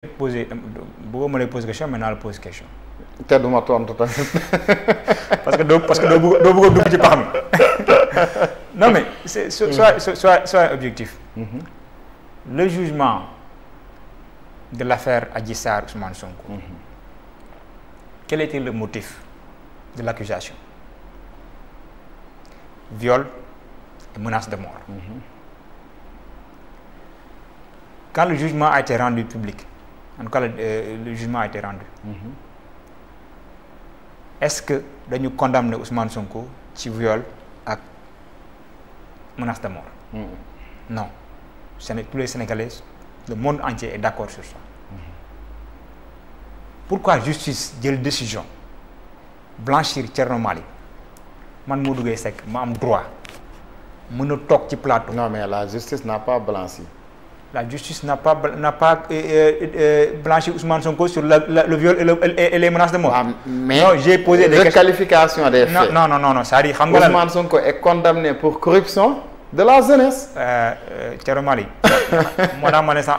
poser bëggoo ma lay poser question mais naa la poser question. te duma tontu tamit. parce que doo bëgg a dugg ci pax mi non mais c'est soit objectif. Le jugement de l'affaire Adji Sarr Ousmane Sonko. Quel était le motif de l'accusation? Viol et menace de mort. Quand le jugement a été rendu public, en tout cas le jugement a été rendu, est-ce que dañu condamner Ousmane Sonko ci viol ak menace de mort? Non. Tous les Sénégalais, le monde entier est d'accord sur ça. Pourquoi justice jël décision blanchir Thierno Malick man Modou Gueye Seck ma am droit mën a toog ci plateau? Non mais la justice n'a pas blanchi. La justice n'a pas blanchi Ousmane Sonko sur le viol et les menaces de mort. Ah, mais non, j'ai posé des questions. Requalification des faits. Non, c'est-à-dire xam nga Ousmane Sonko est condamné pour corruption de la jeunesse. Thierno Malick moo tax ma ne sax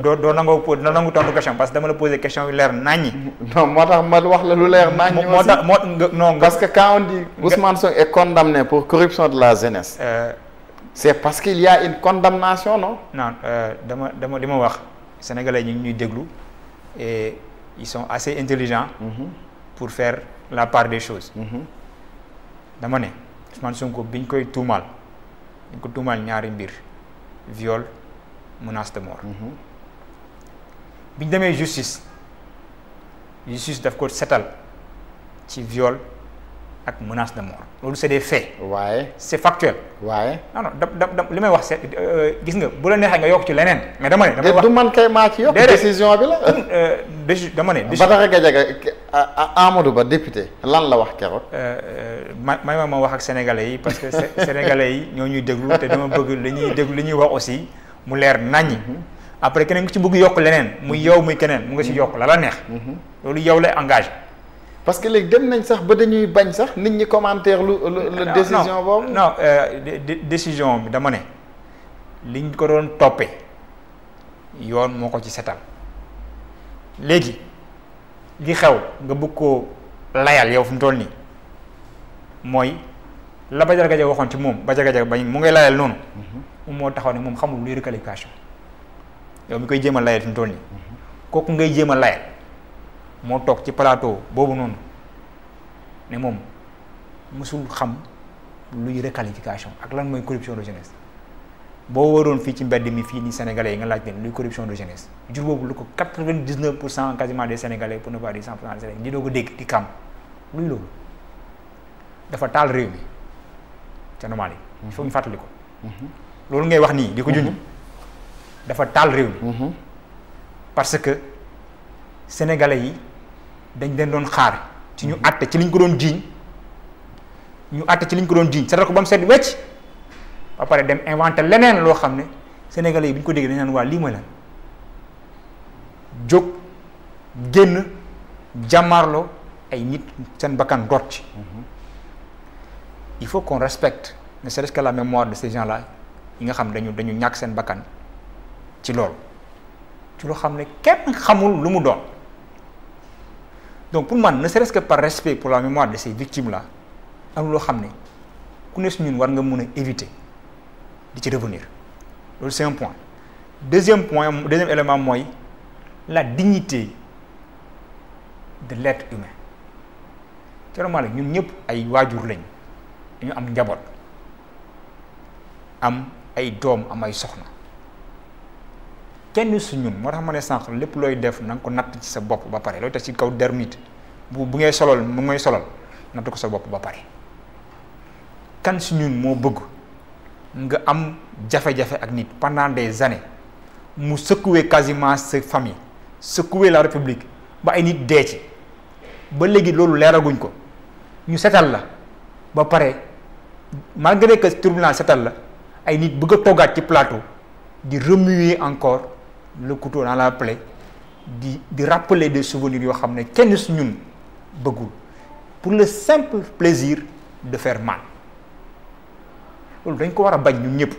doo nangu tontu question parce que dama la poser question yu leer naññi. Non moo tax ma wax la lu leer naññi aussi. Non parce que quand on dit Ousmane Sonko est condamné pour corruption de la jeunesse. C'est parce qu'il y a une condamnation, non? Non, dama li ma wax sénégalais ñu ñuy déglu et ils sont assez intelligents pour faire la part des choses. Dama ne Ousmane Sonko biñ koy tuumaal dañ ko tuumaal ñaari mbir viol menace de mort. biñ demee justice daf ko setal ci viol ak menace de mort loolu c'est des faits. waaye c'est factuel. waaye non li may wax c'est gis nga bu la neexee nga yokk ci leneen mais dama ne. du man kay maa ci yokk. décision bi la. dama ne. Badara Gadiaga Amadou Ba député lan la wax keroog. ma wax ak sénégalais yi parce que sénégalais yi ñoo ñuy déglu te dama bëgg li ñuy wax aussi mu leer naññi. après keneen ku ci bëgg yokk leneen muy yow muy keneen mu nga ci yokk la neex. loolu yow lay engagé. parce que léegi dem nañ sax ba dañuy bañ sax nit ñi commentaire lu décision boobu. non décision bi dama ne liñ ko doon toppee yoon moo ko ci setal léegi li xew nga bëgg koo layal yow fi mu toll nii mooy la Badara Gadiaga waxoon ci moom Badara Gadiaga bañ mu ngay layal noonu moom moo taxaw ne moom xamul luy requalification yow mi koy jéem a layal fi mu toll nii kooku ngay jéem a layal moo toog ci plateau boobu noonu ne moom mësul xam luy requalification ak lan mooy corruption de jeunesse boo waroon fii ci mbedd mi fii ni sénégalais yi nga laaj leen luy corruption de jeunesse jur boobu lu ko 99% quasiment des sénégalais pour ne pas dire 100% des sénégalais di doo ko dégg di kam luy loolu dafa taal réew mi c'est normal yi il faut ñu fàttali ko loolu ngay wax nii di ko junj dafa taal réew mi parce que sénégalais yi dañ leen doon xaar ci ñu àtte ci liñ ko doon jiiñ seetal ko ba mu set wecc ba pare dem inventé leneen loo xam ne sénégalais yi bu ñu ko déggee dañ naan waa lii mooy lan jóg génn jàmmaarloo ay nit seen bakkan rot ci il faut qu'on respecte ne serait-ce que la mémoire de ces gens-là yi nga xam dañu ñàkk seen bakkan ci loolu ci loo xam ne kenn xamul lu mu doon. Donc pour moi ne serait-ce que par respect pour la mémoire de ces victimes là am loo xam ne ku ne su ñun war nga mën a éviter di ci revenir loolu c'est un point. Deuxième élément mooy la dignité de l'être humain vraiment la ñun ñëpp ay waajur lañ dañu am njaboot am ay doom am ay soxna kenn su ñun moo tax ma ne sànq lépp looy def na nga ko natt ci sa bopp ba pare looy tax ci kaw der nit bu ngay solal mu ngay solal natt ko sa bopp ba pare kan su ñun moo bëgg nga am jafe-jafe ak nit pendant des années mu secouer quasiment sa famille secouer la république ba ay nit dee ci ba léegi loolu leeraguñ ko ñu setal la ba pare malgré que tribunal setal la ay nit bëgg a toggaat ci plateau di remuer encore le couteau dans la plaie di rappeler des souvenirs yoo xam ne kenn su ñun bëggul pour le simple plaisir de faire mal loolu dañ ko war a bañ ñun ñëpp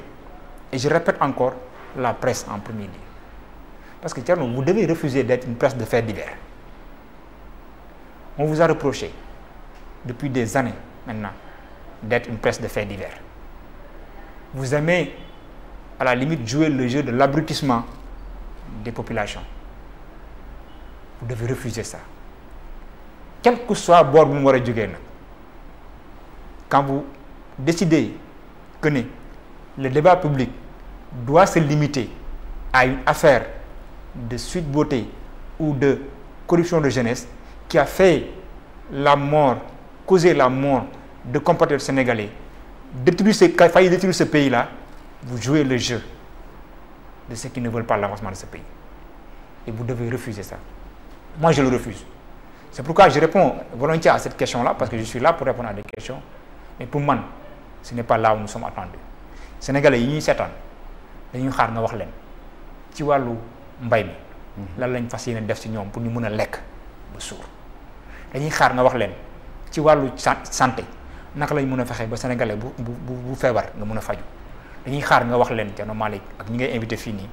et je répète encore la presse en premier lieu parce que Thierno, vous devez refuser d'être une presse de faits divers. On vous a reproché depuis des années maintenant d'être une presse de faits divers. Vous aimez à la limite jouer le jeu de l'abrutissement des populations. Vous devez refuser ça. Quel que soit le bord où vous avez, quand vous décidez que le débat public doit se limiter à une affaire de Sweet Beauté ou de corruption de jeunesse qui a fait la mort, causé la mort de compatriotes sénégalais, failli détruire ce pays-là, vous jouez le jeu de ceux qui ne veulent pas l'avancement de ce pays. Et vous devez refuser ça. Moi, je le refuse. C'est pourquoi je réponds volontiers à cette question-là, parce que je suis là pour répondre à des questions. Mais pour moi, ce n'est pas là où nous sommes attendus. Sénégalais, ils sont attendus. Ils sont attendus. Ci walu mbay mi lan lañ fas yéene def ci ñoom pour ñu mën a lekk ba suur dañuy xaar nga wax leen ci wàllu santé naka lañ mën a fexe ba sénégalais bu feebar nga mën a faju dañuy xaar nga wax leen Thierno Malick ak ñi ngay invité fii nii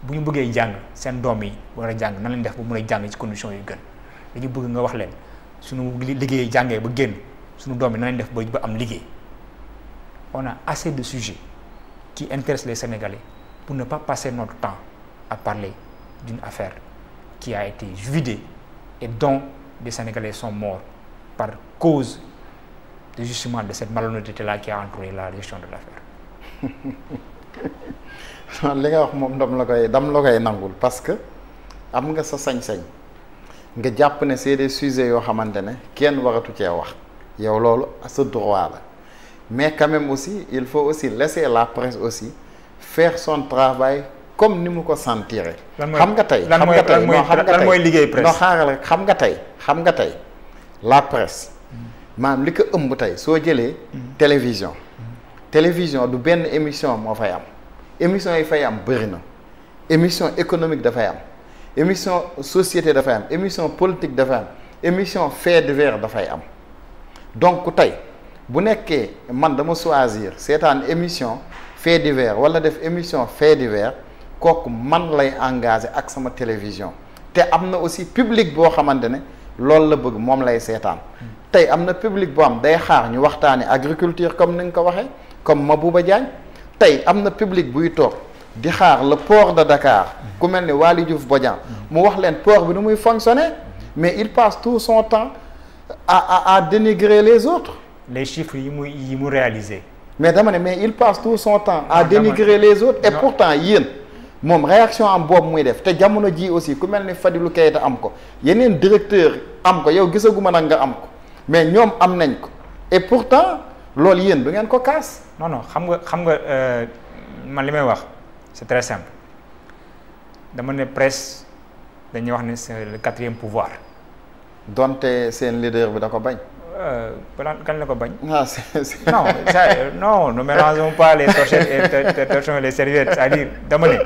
bu ñu bëggee jàng seen doom yi war a jàng nan lañ def ba mën a jàng ci conditions yu gën dañu bëgg nga wax leen suñu liggéey jàngee ba génn suñu doom yi nan lañ def ba am liggéey. On a assez de sujets qui intéressent les Sénégalais pour ne pas passer notre temps à parler d'une affaire qui a été vidée et dont des Sénégalais sont morts par cause de justement de cette malhonnêteté-là qui a entouré la gestion de l'affaire. li nga wax moom dam la koy nangul parce que am nga sa sañ-sañ nga jàpp ne c'est des sujets yoo xamante ne kenn waratu cee wax yow loolu sa droit la mais quand même aussi il faut aussi laisser la presse aussi faire son travail comme ni mu ko sentiré. xam nga tey lan mooy liggéey presse non xaaral rek xam nga tey la presse maanaam li ko ëmb tey soo jëlee télévision du benn émission moo fay am émission yi fay am bëri na émission économique dafay am émission société dafay am émission politique dafay am émission fait divers dafay am donc tey bu nekkee man dama choisir seetaan émission fait divers wala def émission fait divers kooku man lay engagé ak sama télévision te am na aussi public boo xamante ne loolu la bëgg moom lay seetaan tey am na public boo am day xaar ñu waxtaane agriculture comme ni nga ko waxee comme Mabouba Diagne tey am na public buy toog di xaar le port de Dakar ku mel ni Waly Diouf Bodian mu wax leen port bi nu muy fonctionner mais il passe tout son temps à dénigrer les autres. Les chiffres yi mu réalisé. mais dama ne mais il passe tout son temps à dénigrer les autres et pourtant yéen moom réaction am boobu muy def te jamono ji aussi ku mel ni Fadilou Keita am ko yeneen directeur am ko yow gisaguma nag nga am ko mais ñoom am nañ ko et pourtant loolu yéen du ngeen ko kaas. non xam nga man li may wax c'est très simple dama ne presse dañuy wax ne c'est le 4e pouvoir. donte seen leader bi da ko bañ. Kan la ko bañ. non ne mélangeons pas les torchons et les serviettes c'est-à-dire dama ne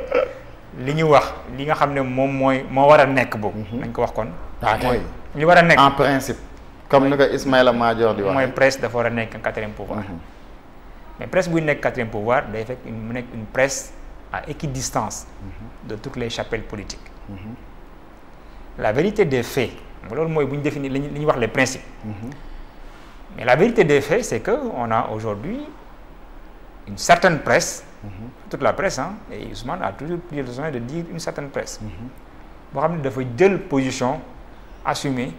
li ñu wax li nga xam ne moom moo war a nekk boobu. nañ ko wax kon. mooy li war a nekk en principe. comme ni ko Ismaïla Madior di wax. mooy presse dafa war a nekk 4e pouvoir. mais presse buy nekk 4e pouvoir day fekk mu nekk une presse à équidistance de toutes les chapelles politiques. La vérité des faits loolu mooy bu ñu définir li ñuy wax les principes. Mais la vérité des faits, c'est qu'on a aujourd'hui une certaine presse, toute la presse, et Ousmane a toujours pris besoin de dire une certaine presse. Boo xam ne dafa jël position assumée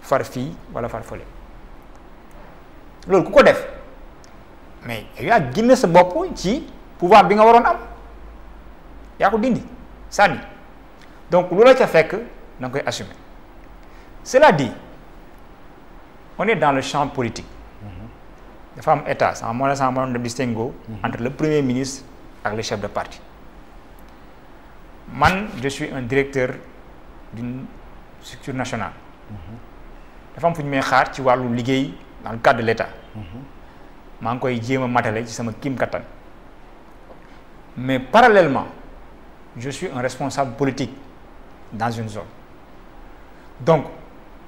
far fii wala far fële loolu ku ko def mais yaa génne sa bopp ci pouvoir bi nga waroon am yaa ko dindi sànni donc lu la ca fekk da nga koy assumer. Cela dit, on est dans le champ politique. La femme État, c'est un moyen de distinguo entre le Premier ministre et le chef de parti. Man, je suis un directeur d'une structure nationale. La femme faut xaar ci walu liggéey dans le cadre de l'État. Je ngi koy jéem a matale ci sama kim kattan. Mais parallèlement, je suis un responsable politique dans une zone. Donc,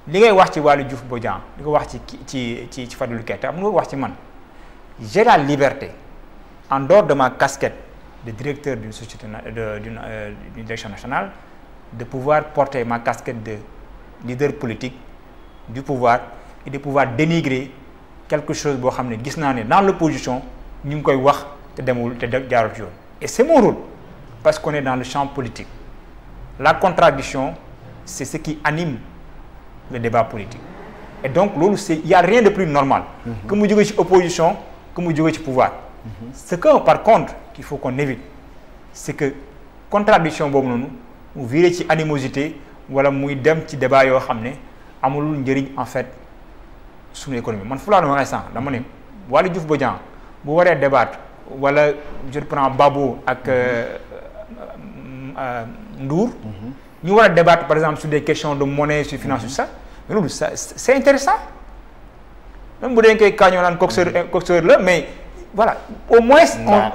li ngay wax ci Waly Diouf Bodian li ko wax ci Fadilou Keita am nga wax ci man j'ai la liberté en dehors de ma casquette de directeur d'une société d'une direction nationale de pouvoir porter ma casquette de leader politique du pouvoir et de pouvoir dénigrer quelque chose boo xam ne gis naa ne dans l'opposition ñu ngi koy wax te demul te jaarul ci yoon. Et c'est mon rôle parce qu'on est dans le champ politique. La contradiction, c'est ce qui anime le débat politique. Et donc loolu il y a rien de plus normal que mu jóge ci opposition que mu jóge ci pouvoir. Ce que par contre qu'il faut qu'on évite, c'est que contradiction boobu noonu mu viré ci animosité wala muy dem ci débat yoo xam ne amulul njëriñ en fait suñu économie. Man fu laa doon waxee sànq dama ne Waly Diouf Bodiang bu waree débattre wala je prends Babou ak Ndour ñu war a débattre par exemple sur des questions de monnaie sur finance sur ça mais loolu ça c'est intéressant même bu dee koy kaañoo naan coxeur la mais voilà au moins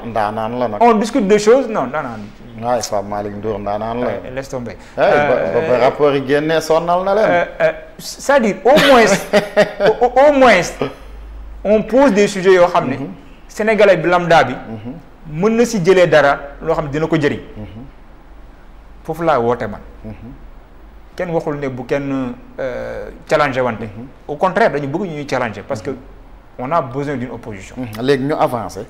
ndaanaan la nag on discute de choses non ndaanaan waaye Pape Malick Ndour ndaanaan la laisse tomber ba rapport yi génnee sonnal na leen c'est-à-dire au moins on pose des sujets yoo xam ne sénégalais bi lambda bi mën na si jëlee dara loo xam ne dina ko jëriñ foofu laa woote man kenn waxul ne bu kenn challenger wante au contraire dañu bëgg ñuy challenger parce que on a besoin d'une opposition. léegi ñu avancer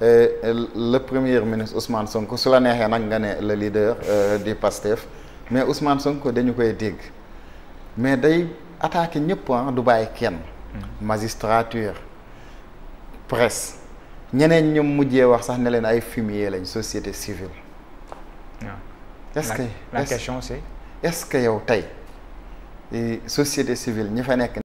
le premier ministre Ousmane Sonko su la neexee nag nga ne le leader du PASTEF mais Ousmane Sonko dañu koy dégg mais day attaquer ñëpp du bàyyi kenn. magistrature presse ñeneen ñoom mujjee wax sax ne leen ay fumier lañ société civile. est-ce que la question c'est. est-ce que yow tey société civile ñi fa nekk.